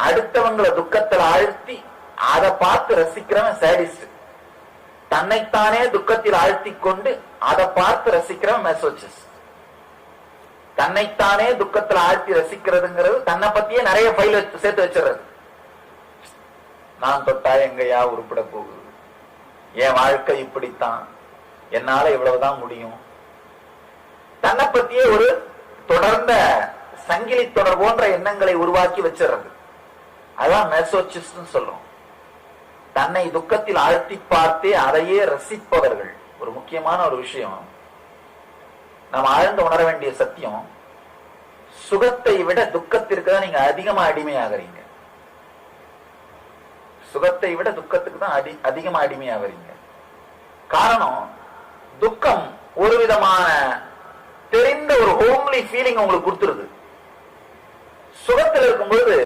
அடுத்தவங்களை துக்கத்தில் ஆழ்த்தி அதை பார்த்து ரசிக்கிறவன் சாடிஸ்ட். தன்னைத்தானே துக்கத்தில் ஆழ்த்தி கொண்டு அதை பார்த்து ரசிக்கிறவன் மெசோசிஸ்ட். தன்னைத்தானே துக்கத்தில் ஆழ்த்தி ரசிக்கிறதுங்கிறது தன்னை பத்தியே நிறைய ஃபைல் சேர்த்து வச்சிடறது. நான் தொட்டா எங்கயா உருப்பிட போகுது, என் வாழ்க்கை இப்படித்தான், என்னால இவ்வளவுதான் முடியும். தன்னை பத்தியே ஒரு தொடர்ந்த சங்கிலி தொடர் போன்ற எண்ணங்களை உருவாக்கி வச்சிடறது. அதான் மெசோசிஸ்ட் சொல்றோம். தன்னை துக்கத்தில் ஆழ்த்தி பார்த்தே அதையே ரசிப்பவர்கள். ஒரு முக்கியமான ஒரு விஷயம் நாம் ஆழ்ந்து உணர வேண்டிய சத்தியம், சுகத்தை விட துக்கத்திற்கு தான் நீங்க அதிகமா அடிமையாகிறீங்க. சுகத்தை விட துக்கத்துக்கு தான் அதிகமா அடிமையாகிறீங்க. காரணம், துக்கம் ஒரு விதமான தெரிந்த ஒரு ஹோம்லி ஃபீலிங் உங்களுக்கு கொடுத்துருது. சுகத்தில் இருக்கும்போது